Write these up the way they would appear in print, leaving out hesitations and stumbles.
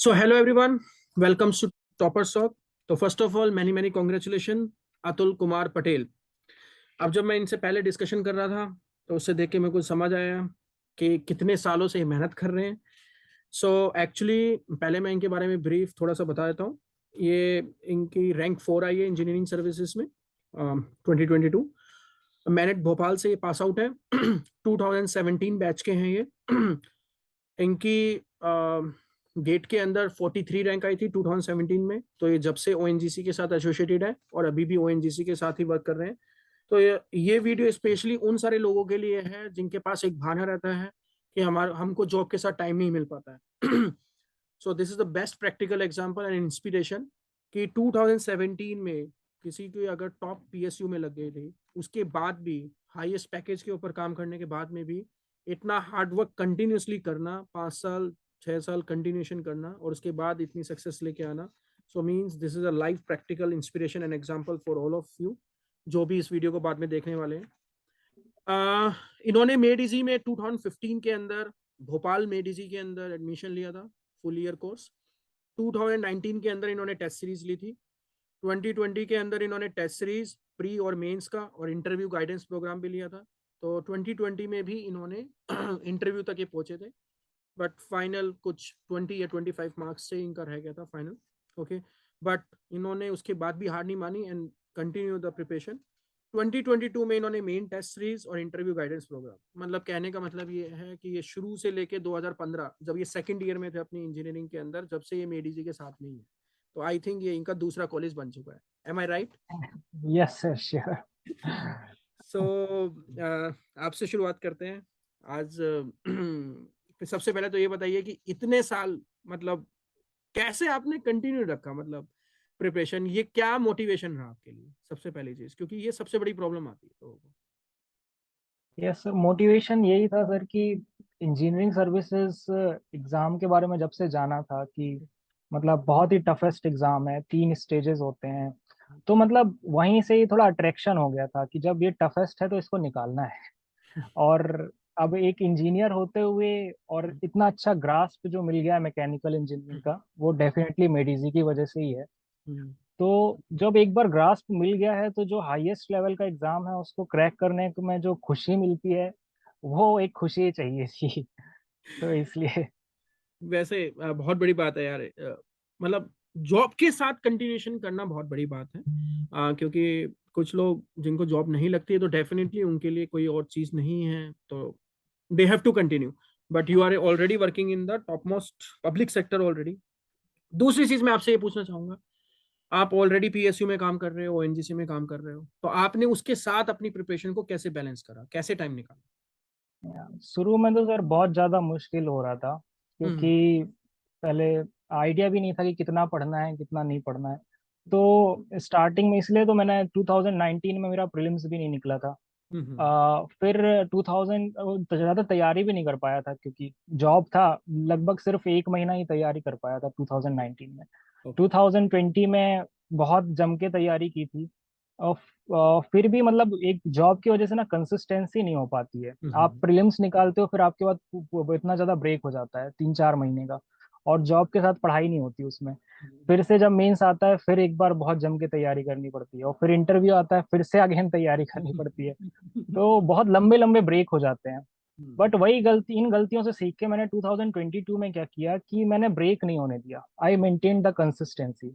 So hello everyone, welcome to Topper Talk. तो first of all many congratulation Atul Kumar Patel. अब जब मैं इनसे पहले डिस्कशन कर रहा था तो उससे देख के मेरे को समझ आया कि कितने सालों से ये मेहनत कर रहे हैं। सो एक्चुअली पहले मैं इनके बारे में ब्रीफ थोड़ा सा बता देता हूँ। ये इनकी रैंक 4 आई है इंजीनियरिंग सर्विसेज में 2022। मैनेट भोपाल से ये पास आउट है 2017 बैच के हैं ये। इनकी गेट के अंदर 43 रैंक आई थी 2017 में। तो ये जब से ओएनजीसी के साथ एसोसिएटेड है और अभी भी ओएनजीसी के साथ ही वर्क कर रहे हैं। तो ये वीडियो स्पेशली उन सारे लोगों के लिए है जिनके पास एक भाना रहता है कि हमको जॉब के साथ टाइम नहीं मिल पाता है। So this is the best practical example and inspiration कि 2017 में किसी को अगर टॉप पीएसयू में लग गए थे, उसके बाद भी हाईएस्ट पैकेज के ऊपर काम करने के बाद में भी इतना हार्ड वर्क कंटिन्यूसली करना, 5 साल 6 साल कंटिन्यूशन करना और उसके बाद इतनी सक्सेस लेके आना। So means this is a live practical inspiration and example for all of you जो भी इस वीडियो को बाद में देखने वाले हैं। इन्होंने मेड इजी में 2015 के अंदर भोपाल मेड इजी के अंदर एडमिशन लिया था, फुल ईयर कोर्स। 2019 के अंदर इन्होंने टेस्ट सीरीज ली थी। 2020 के अंदर इन्होंने टेस्ट सीरीज, प्री और मेंस का और इंटरव्यू गाइडेंस प्रोग्राम भी लिया था। तो 2020 में भी इन्होंने इंटरव्यू तक ये पहुंचे थे, बट फाइनल कुछ 20 या 25 मार्क्स से इनका रह गया था फाइनल। ओके, बट इन्होंने उसके बाद भी हार नहीं मानी एंड कंटिन्यू द प्रिपरेशन। 2022 में इन्होंने मेन टेस्ट सीरीज और इंटरव्यू गाइडेंस प्रोग्राम, मतलब कहने का मतलब ये है कि ये शुरू से लेके 2015 जब ये सेकंड ईयर में थे अपनी इंजीनियरिंग के अंदर, जब से ये मेडीजी के साथ नहीं है। तो आई थिंक ये इनका दूसरा कॉलेज बन चुका है। Am I right? Yes sir, sure. So आपसे शुरुआत करते हैं आज। सबसे पहले तो ये बताइए कि इतने साल मतलब कैसे आपने कंटिन्यू रखा, मतलब प्रिपरेशन, ये क्या मोटिवेशन रहा आपके लिए? सबसे पहली चीज, क्योंकि ये सबसे बड़ी प्रॉब्लम आती है लोगों को। यस सर, मोटिवेशन यही था सर कि इंजीनियरिंग सर्विसेज एग्ज़ाम के बारे में जब से जाना था कि मतलब बहुत ही टफेस्ट एग्ज़ाम है, 3 स्टेजेस होते हैं। तो मतलब वहीं से ही थोड़ा अट्रैक्शन हो गया था कि जब ये टफेस्ट है तो इसको निकालना है। और अब एक इंजीनियर होते हुए और इतना अच्छा ग्रास्प जो मिल गया है मैकेनिकल इंजीनियरिंग का, वो डेफिनेटली मेडिजी की वजह से ही है। हम्म। तो जब एक बार ग्रास्प मिल गया है तो जो हाईएस्ट लेवल का एग्जाम है उसको क्रैक करने में जो खुशी मिलती है, वो एक खुशी चाहिए थी। तो इसलिए वैसे बहुत बड़ी बात है यार। मतलब जॉब के साथ कंटिन्यूशन करना बहुत बड़ी बात है। क्योंकि कुछ लोग जिनको जॉब नहीं लगती है तो डेफिनेटली उनके लिए कोई और चीज नहीं है, तो they have to continue. But you are already working in the top most public sector already. दूसरी चीज मैं आपसे ये पूछना चाहूंगा, आप ऑलरेडी पीएसयू में काम कर रहे हो, ओएनजीसी में काम कर रहे हो, तो आपने उसके साथ अपनी प्रिपरेशन को कैसे बैलेंस करा, कैसे टाइम निकाला? शुरू में तो सर बहुत ज़्यादा मुश्किल हो रहा था, हम्म। क्योंकि पहले आइडिया भी नहीं था कि कितना पढ़ना है कितना नहीं पढ़ना है। तो स्टार्टिंग में इसलिए तो मैंने 2019 में मेरा प्रीलिम्स भी नहीं निकला था। हम्म। फिर 2000 ज़्यादा तैयारी भी नहीं कर पाया था क्योंकि जॉब था। लगभग सिर्फ 1 महीना ही तैयारी कर पाया था 2019 में। ओके। 2020 में बहुत जम के तैयारी की थी। और फिर भी मतलब एक जॉब की वजह से ना कंसिस्टेंसी नहीं हो पाती है। आप हम्म। प्रीलिम्स निकालते हो, फिर आपके बाद वो इतना ज़्यादा ब्रेक हो जाता है 3-4 महीने का, और जॉब के साथ पढ़ाई नहीं होती उसमें। फिर से जब मेंस आता है फिर एक बार बहुत जम के तैयारी करनी पड़ती है, और फिर इंटरव्यू आता है फिर से अगेन तैयारी करनी पड़ती है। तो बहुत लंबे लंबे ब्रेक हो जाते हैं। बट वही गलती, इन गलतियों से सीख के मैंने 2022 में क्या किया कि मैंने ब्रेक नहीं होने दिया। I maintain the consistency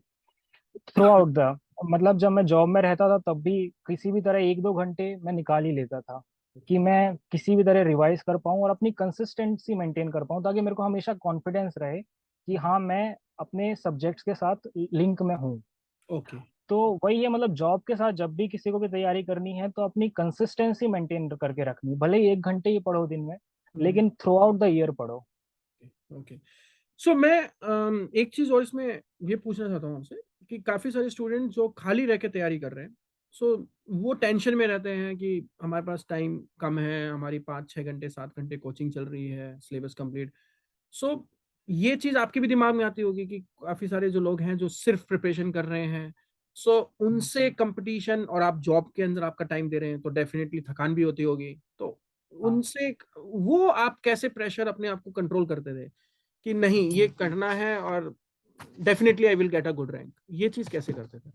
through out the, मतलब जब मैं जॉब में रहता था तब भी किसी भी तरह 1-2 घंटे मैं निकाल ही लेता था कि मैं किसी भी तरह रिवाइज कर पाऊँ और अपनी कंसिस्टेंसी मेंटेन कर पाऊँ, ताकि मेरे को हमेशा कॉन्फिडेंस रहे कि हाँ मैं अपने सब्जेक्ट्स के साथ लिंक में हूँ। ओके। तो वही है, मतलब जॉब के साथ जब भी किसी को भी तैयारी करनी है तो अपनी कंसिस्टेंसी मेंटेन करके रखनी, भले ही 1 घंटे ही पढ़ो दिन में, लेकिन थ्रू आउट द ईयर पढ़ो। ओके। सो मैं एक चीज और इसमें ये पूछना चाहता हूँ आपसे कि काफी सारे स्टूडेंट जो खाली रह के तैयारी कर रहे हैं, सो वो टेंशन में रहते हैं कि हमारे पास टाइम कम है, हमारी 5-6 घंटे 7 घंटे कोचिंग चल रही है, सिलेबस कंप्लीट। सो ये चीज आपके भी दिमाग में आती होगी कि काफी सारे जो लोग हैं जो सिर्फ प्रिपरेशन कर रहे हैं, सो उनसे कंपटीशन, और आप जॉब के अंदर आपका टाइम दे रहे हैं तो डेफिनेटली थकान भी होती होगी। तो हाँ। उनसे वो आप कैसे प्रेशर अपने आप को कंट्रोल करते थे कि नहीं ये करना है और definitely I will get a good rank, ये चीज कैसे करते थे?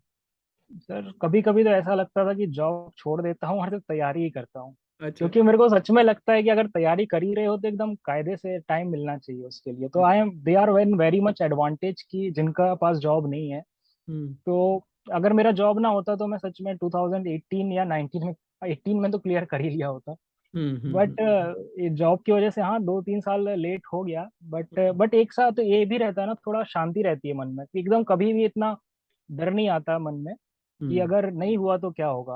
सर कभी कभी तो ऐसा लगता था कि जॉब छोड़ देता हूँ और सिर्फ तैयारी ही करता हूँ। अच्छा। क्योंकि मेरे को सच में लगता है कि अगर तैयारी कर ही रहे हो तो एकदम कायदे से टाइम मिलना चाहिए उसके लिए। तो I am they are when very much advantage की जिनका पास जॉब नहीं है। हम्म तो अगर मेरा जॉब ना होता तो मैं सच में 2018 या 19 में, 18 में तो क्लियर कर ही लिया होता। बट हम्म। ये जॉब की वजह से हाँ 2-3 साल लेट हो गया। बट एक साथ ये भी रहता है ना, थोड़ा शांति रहती है मन में कि एकदम कभी भी इतना डर नहीं आता मन में कि हम्म। अगर नहीं हुआ तो क्या होगा।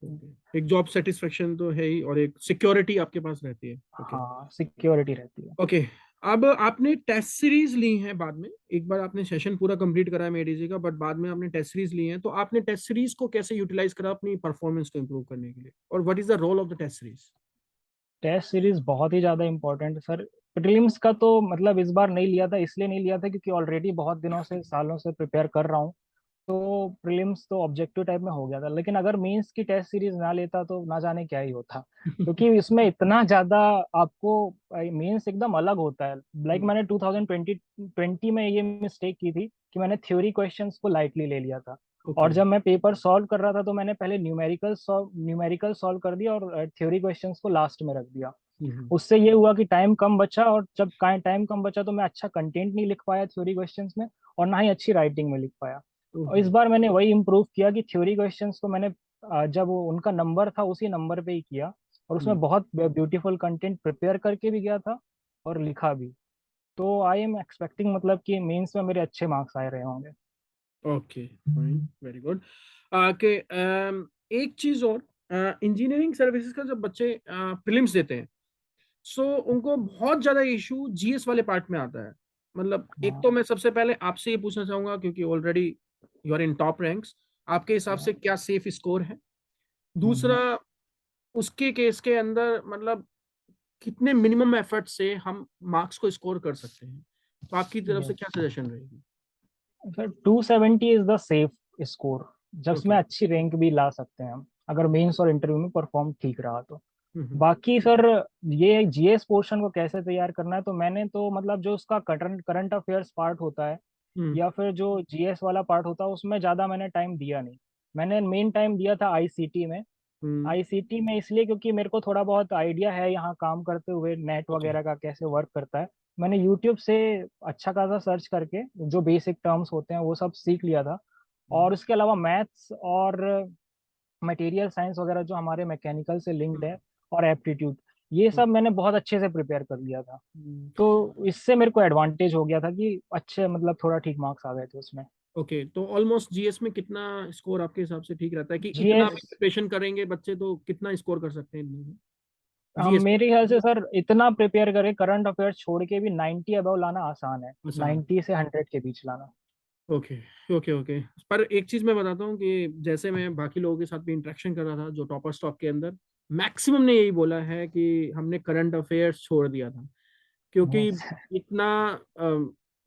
ओके, एक जॉब सेटिस्फेक्शन तो है ही और एक सिक्योरिटी आपके पास रहती है। ओके। हाँ सिक्योरिटी रहती है। ओके, अब आपने टेस्ट सीरीज ली है बाद में, एक बार आपने सेशन पूरा कंप्लीट करा है मेडीजी का, बट बाद में आपने टेस्ट सीरीज ली है, तो आपने टेस्ट सीरीज को कैसे यूटिलाइज करा अपनी परफॉर्मेंस को इंप्रूव करने के लिए, और what is the role of the test series? Test series बहुत ही ज्यादा इंपॉर्टेंट है सर। प्रीलिम्स का तो मतलब इस बार नहीं लिया था, इसलिए नहीं लिया था क्योंकि ऑलरेडी बहुत दिनों से सालों से प्रिपेयर कर रहा हूँ। तो प्रीलिम्स तो ऑब्जेक्टिव टाइप में हो गया था, लेकिन अगर मेंस की टेस्ट सीरीज ना लेता तो ना जाने क्या ही होता। क्योंकि इसमें इतना ज्यादा आपको मेंस एकदम अलग होता है। लाइक मैंने 2020 में ये मिस्टेक की थी कि मैंने थ्योरी क्वेश्चंस को लाइटली ले लिया था। ओके। और जब मैं पेपर सॉल्व कर रहा था तो मैंने पहले न्यूमेरिकल सॉल्व कर दिया और थ्योरी क्वेश्चंस को लास्ट में रख दिया। उससे ये हुआ कि टाइम कम बचा, और जब टाइम कम बचा तो मैं अच्छा कंटेंट नहीं लिख पाया थ्योरी क्वेश्चंस में, और ना ही अच्छी राइटिंग में लिख पाया। और इस बार मैंने वही इम्प्रूव किया कि थ्योरी क्वेश्चंस को मैंने जब वो उनका नंबर था उसी नंबर पे ही किया, और उसमें बहुत ब्यूटीफुल कंटेंट प्रिपेयर करके भी गया था और लिखा भी। तो आई एम एक्सपेक्टिंग मतलब कि मेंस में मेरे अच्छे मार्क्स आए रहे होंगे। Okay fine, very good. के एक चीज और, इंजीनियरिंग सर्विसेज का जब बच्चे प्रीलिम्स देते हैं, सो उनको बहुत ज्यादा इशू जीएस वाले पार्ट में आता है। मतलब एक तो हाँ मैं सबसे पहले आपसे ये पूछना चाहूंगा, क्योंकि already you are in top ranks, आपके हिसाब हाँ, से क्या सेफ स्कोर है? हम्म, दूसरा, उसके केस के अंदर मतलब कितने मिनिमम एफर्ट से हम मार्क्स को स्कोर कर सकते हैं, तो आपकी तरफ से यस क्या सजेशन रहेगी? Sir 270 is the safe score, जिसमें ओके। अच्छी रैंक भी ला सकते हैं हम अगर मेंस और इंटरव्यू में परफॉर्म ठीक रहा तो। हम्म बाकी सर ये जीएस पोर्शन को कैसे तैयार करना है, तो मैंने तो मतलब जो उसका करंट करंट अफेयर्स पार्ट होता है हम्म या फिर जो जीएस वाला पार्ट होता है उसमें ज़्यादा मैंने टाइम दिया नहीं। मैंने मेन टाइम दिया था आईसीटी में। हम्म। आईसीटी में इसलिए क्योंकि मेरे को थोड़ा बहुत आइडिया है यहाँ काम करते हुए नेट ओके। वगैरह का कैसे वर्क करता है। मैंने यूट्यूब से अच्छा खासा सर्च करके जो बेसिक टर्म्स होते हैं वो सब सीख लिया था। और उसके अलावा मैथ्स और मटेरियल साइंस वगैरह जो हमारे मैकेनिकल से लिंक्ड है, और एप्टीट्यूड, ये सब मैंने बहुत अच्छे से प्रिपेयर कर लिया था। तो इससे मेरे को एडवांटेज हो गया था कि अच्छे मतलब थोड़ा ठीक मार्क्स आ गए थे उसमें। ओके, तो ऑलमोस्ट जीएस में कितना स्कोर आपके हिसाब से ठीक रहता है, कि इतना भी जीएस प्रिपरेशन करेंगे बच्चे तो कितना स्कोर कर सकते हैं जीएस में? मेरे ख्याल से सर इतना प्रिपेयर करें करंट अफेयर्स छोड़ के भी 90 अबव लाना आसान है। आसान। 90 से 100 के बीच लाना। Okay okay okay. पर एक चीज मैं बताता हूँ कि जैसे मैं बाकी लोगों के साथ भी इंटरेक्शन कर रहा था जो टॉपर स्टॉक के अंदर, मैक्सिमम ने यही बोला है कि हमने करंट अफेयर्स छोड़ दिया था, क्योंकि यस इतना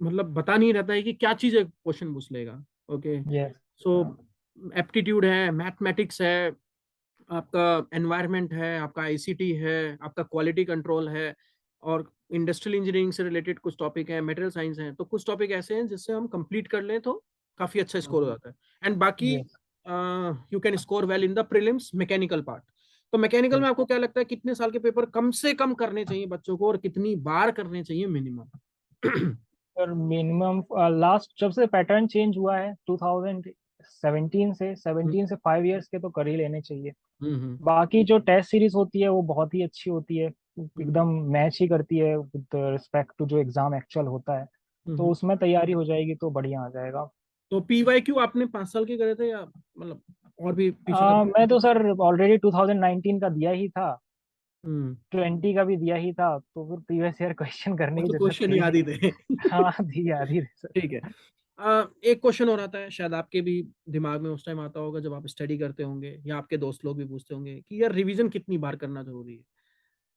मतलब बता नहीं रहता है कि क्या चीज़ है क्वेश्चन पूछ लेगा। ओके। यस सो एप्टीट्यूड है, मैथमेटिक्स है, आपका एनवायरनमेंट है, आपका आईसीटी है, आपका क्वालिटी कंट्रोल है, और इंडस्ट्रियल इंजीनियरिंग से रिलेटेड कुछ टॉपिक है, मटेरियल साइंस है, तो कुछ टॉपिक ऐसे हैं जिससे हम कंप्लीट कर लें तो काफी अच्छा स्कोर हो जाता है। एंड बाकी yes you can score well in the prelims mechanical part. तो मैकेनिकल में आपको क्या लगता है कितने साल के पेपर कम से कम करने चाहिए बच्चों को, और कितनी बार करने चाहिए मिनिमम? सर मिनिमम लास्ट जब से पैटर्न चेंज हुआ है 2017 से, 17 से 5 इयर्स के तो कर ही लेने चाहिए। हम्म बाकी जो टेस्ट सीरीज होती है वो बहुत ही अच्छी होती है, हम्म एकदम मैच ही करती है विद रिस्पेक्ट टू जो एग्जाम एक्चुअल होता है। तो हम्म। उसमें तैयारी हो जाएगी तो बढ़िया आ जाएगा। तो पीवाई क्यू आपने 5 साल के करे थे या मतलब और भी पीछे का? मैं तो सर ऑलरेडी 2019 का दिया ही था, हम्म। 20 का भी दिया ही था, तो फिर प्रीवियस ईयर क्वेश्चन वो करने की तो जरूरत क्वेश्चन थी याद ही नहीं। थे। हाँ दिया दी सर। ठीक है। एक क्वेश्चन और आता है, शायद आपके भी दिमाग में उस टाइम आता होगा जब आप स्टडी करते होंगे, या आपके दोस्त लोग भी पूछते होंगे कि यार रिवीजन कितनी बार करना जरूरी है?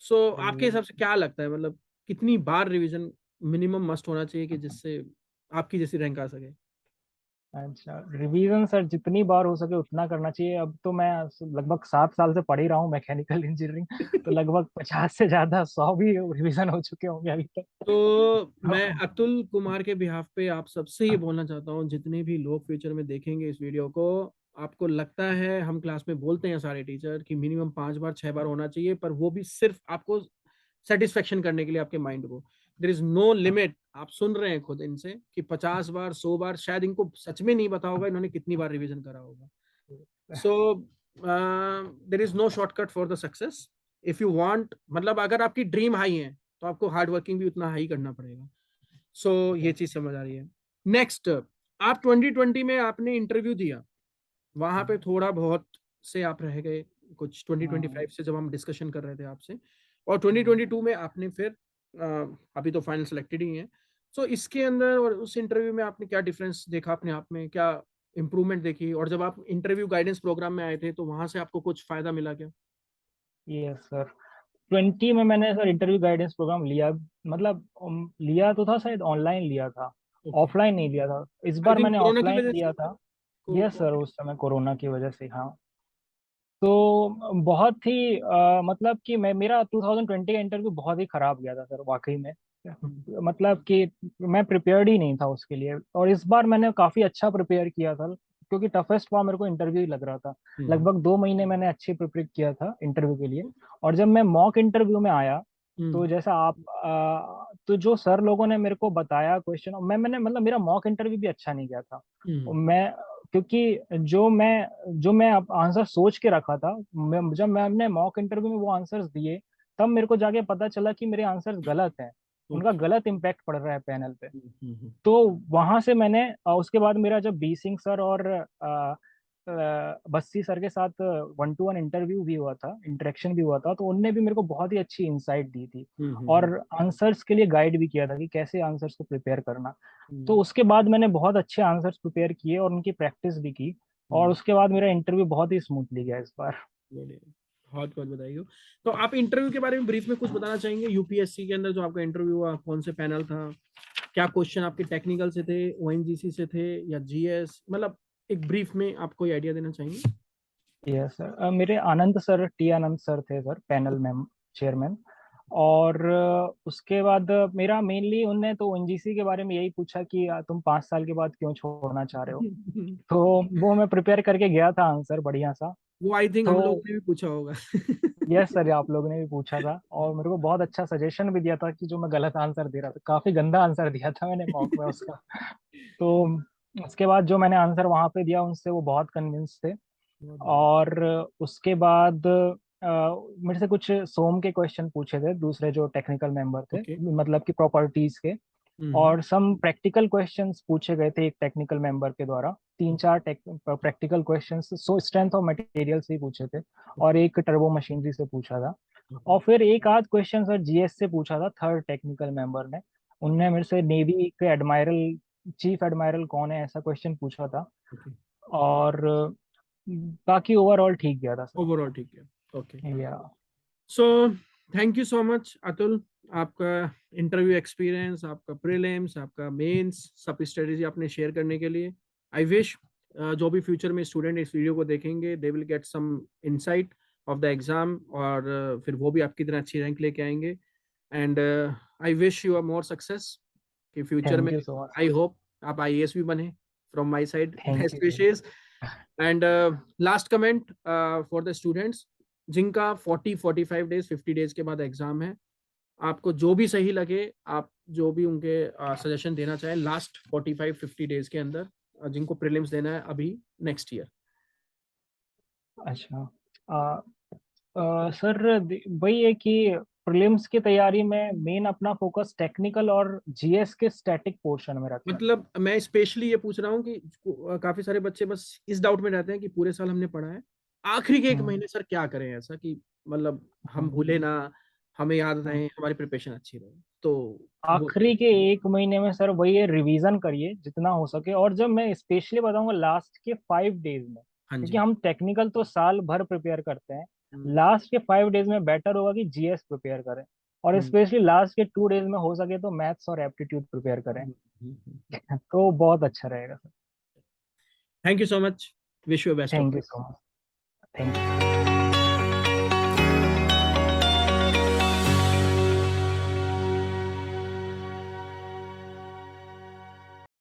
सो आपके हिसाब से क्या लगता है, मतलब कितनी बार रिवीजन मिनिमम मस्ट होना चाहिए कि जिससे आपकी जैसी रैंक आ सके? अच्छा, रिवीजन सर जितनी बार हो सके उतना करना चाहिए। अब तो मैं लगभग 7 साल से पढ़ ही रहा हूँ मैकेनिकल इंजीनियरिंग, तो लगभग 50 से ज्यादा 100 भी रिवीजन हो चुके होंगे अभी तक। तो मैं अतुल कुमार के बिहाफ पे आप सबसे ये बोलना चाहता हूँ, जितने भी लोग फ्यूचर में देखेंगे इस वीडियो को, आपको लगता है हम क्लास में बोलते हैं सारे टीचर कि मिनिमम 5 बार 6 बार होना चाहिए, पर वो भी सिर्फ आपको सेटिस्फेक्शन करने के लिए, आपके माइंड को। There is no limit. आप सुन रहे हैं खुद इनसे कि 50 बार 100 बार, शायद इनको सच में नहीं पता होगा इन्होंने कितनी बार रिवीजन करा होगा। So there is no shortcut for the success. If you want, मतलब अगर आपकी ड्रीम हाई है तो आपको हार्ड वर्किंग भी उतना हाई करना पड़ेगा। सो ये चीज समझ आ रही है। नेक्स्ट, आप 2020 में आपने इंटरव्यू दिया, वहां पे थोड़ा बहुत से आप रह गए, कुछ हाँ 2025 से जब हम डिस्कशन कर रहे थे आपसे, और 2022 में आपने फिर अभी तो फाइनल सेलेक्टेड ही है। सो इसके अंदर और उस इंटरव्यू में आपने क्या डिफरेंस देखा अपने आप में, क्या इम्प्रूवमेंट देखी, और जब आप इंटरव्यू गाइडेंस प्रोग्राम में आए थे तो वहां से आपको कुछ फायदा मिला क्या? Yes sir. 20 में मैंने सर इंटरव्यू गाइडेंस प्रोग्राम लिया, मतलब लिया तो था, शायद ऑनलाइन लिया था, ओके। ऑफलाइन नहीं लिया था। इस आई बार थिंक मैंने कोरोना की ऑफलाइन वजह से लिया था। यस सर, को उस समय कोरोना की वजह से, हाँ। तो बहुत ही मतलब कि मैं, मेरा 2020 का इंटरव्यू बहुत ही खराब गया था सर, वाकई में। मतलब कि मैं प्रिपेयर्ड ही नहीं था उसके लिए, और इस बार मैंने काफी अच्छा प्रिपेयर किया था, क्योंकि टफेस्ट वहाँ मेरे को इंटरव्यू ही लग रहा था। हम्म लगभग 2 महीने मैंने अच्छे प्रिपेयर किया था इंटरव्यू के लिए। और जब मैं मॉक इंटरव्यू में आया, तो हम्म जैसा आप तो जो सर लोगों ने मेरे को बताया क्वेश्चन, मैंने मतलब मेरा मॉक इंटरव्यू भी अच्छा नहीं गया था। हम्म मैं, क्योंकि जो मैं आंसर सोच के रखा था, जब मैंने मॉक इंटरव्यू में वो आंसर्स दिए, तब मेरे को जाके पता चला कि मेरे आंसर्स गलत हैं। उनका ओके। गलत इम्पैक्ट पड़ रहा है पैनल पे। हम्म तो वहां से मैंने उसके बाद मेरा जब बी सिंह सर और बस्सी सर के साथ 1-to-1 इंटरव्यू भी हुआ था, इंटरेक्शन भी हुआ था, तो उनने भी मेरे को बहुत ही अच्छी इंसाइट दी थी, और हम्म आंसर्स के लिए गाइड भी किया था कि कैसे आंसर्स को प्रिपेयर करना। तो हम्म उसके बाद मैंने बहुत अच्छे आंसर्स प्रिपेयर किए और उनकी प्रैक्टिस भी की, और हम्म उसके बाद मेरा इंटरव्यू बहुत ही स्मूथली गया इस बार। बढ़िया। बहुत बहुत बधाई हो। तो आप इंटरव्यू के बारे में ब्रीफ में कुछ बताना चाहेंगे? यूपीएससी के अंदर जो आपका इंटरव्यू हुआ, कौन से पैनल था, क्या क्वेश्चन आपके टेक्निकल से थे, ओएनजीसी से थे या जीएस, मतलब एक ब्रीफ में आप कोई आइडिया देना चाहेंगे? यस सर, मेरे आनंद सर, टी आनंद सर थे सर, पैनल में चेयरमैन। और उसके बाद मेरा मेनली उनने तो एनजीसी के बारे में यही पूछा कि तुम 5 साल के बाद क्यों छोड़ना चाह रहे हो। तो वो मैं प्रिपेयर करके गया था आंसर बढ़िया सा। वो आई थिंक हम तो लोगों ने भी पूछा होगा। यस सर, आप लोगों ने भी पूछा था, और मेरे को बहुत अच्छा सजेशन भी दिया था कि जो मैं गलत आंसर दे रहा था, काफी गंदा आंसर दिया था मैंने मॉक में उसका। तो उसके बाद जो मैंने आंसर वहां पे दिया, उनसे वो बहुत कन्विंस थे। बहुत बढ़िया। और उसके बाद मेरे से कुछ सोम के क्वेश्चन पूछे थे दूसरे जो टेक्निकल मेंबर थे, ओके। मतलब कि प्रॉपर्टीज के। हम्म और सम प्रैक्टिकल क्वेश्चंस पूछे गए थे एक टेक्निकल मेंबर के द्वारा, 3-4 practical questions so strength of material से ही पूछे थे, और एक टर्बो मशीनरी से पूछा था। और फिर एक आध क्वेश्चन सर जीएस से पूछा था, थर्ड टेक्निकल मेंबर ने। उनने मेरे से नेवी के एडमायरल, चीफ एडमायरल कौन है, ऐसा क्वेश्चन पूछा था। ओके। और बाकी ओवरऑल ठीक गया था सर। ओवरऑल ठीक है। ओके। या so thank you so much Atul. आपका इंटरव्यू एक्सपीरियंस, आपका प्रीलिम्स, आपका मेंस, सब स्ट्रेटेजी आपने शेयर करने के लिए। आई विश जो भी फ्यूचर में स्टूडेंट इस वीडियो को देखेंगे, they will get some insight of the exam, और फिर वो भी आपकी तरह अच्छी रैंक लेके आएंगे। And I wish you are more success कि फ्यूचर में। Thank you so much I sir. Hope आप आईएएस भी बने। From my side thank best you sir. Wishes. And last comment for the students जिनका 40 45 days 50 days के बाद exam है, आपको जो भी सही लगे, आप जो भी उनके सजेशन देना चाहें लास्ट 45 50 डेज के अंदर, जिनको प्रीलिम्स देना है अभी नेक्स्ट ईयर। अच्छा, सर वही है कि प्रीलिम्स की तैयारी में मेन अपना फोकस टेक्निकल और जीएस के स्टैटिक पोर्शन में रखें। मतलब मैं स्पेशली ये पूछ रहा हूँ कि काफी सारे बच्चे बस इस डाउट में रहते हैं कि पूरे साल हमने पढ़ा है, आखिरी के एक हम्म, महीने सर क्या करें ऐसा कि मतलब हम हम्म, भूले ना, हमें याद हम्म। रहे, हमारी प्रिपरेशन अच्छी रहे। तो वो। आखिरी के 1 महीने में सर वही है, रिवीजन करिए जितना हो सके, और जब मैं स्पेशली बताऊंगा लास्ट के 5 डेज में, हाँ क्योंकि जी। हम टेक्निकल तो साल भर प्रिपेयर करते हैं, हम्म लास्ट के 5 डेज में बेटर होगा कि जीएस प्रिपेयर करें, और हम्म स्पेशली लास्ट के 2 डेज में हो सके तो मैथ्स और एप्टीट्यूड प्रिपेयर करें। हम्म। तो बहुत अच्छा रहेगा sir. Thank you so much, wish you best of thank you luck. So much. Thank you.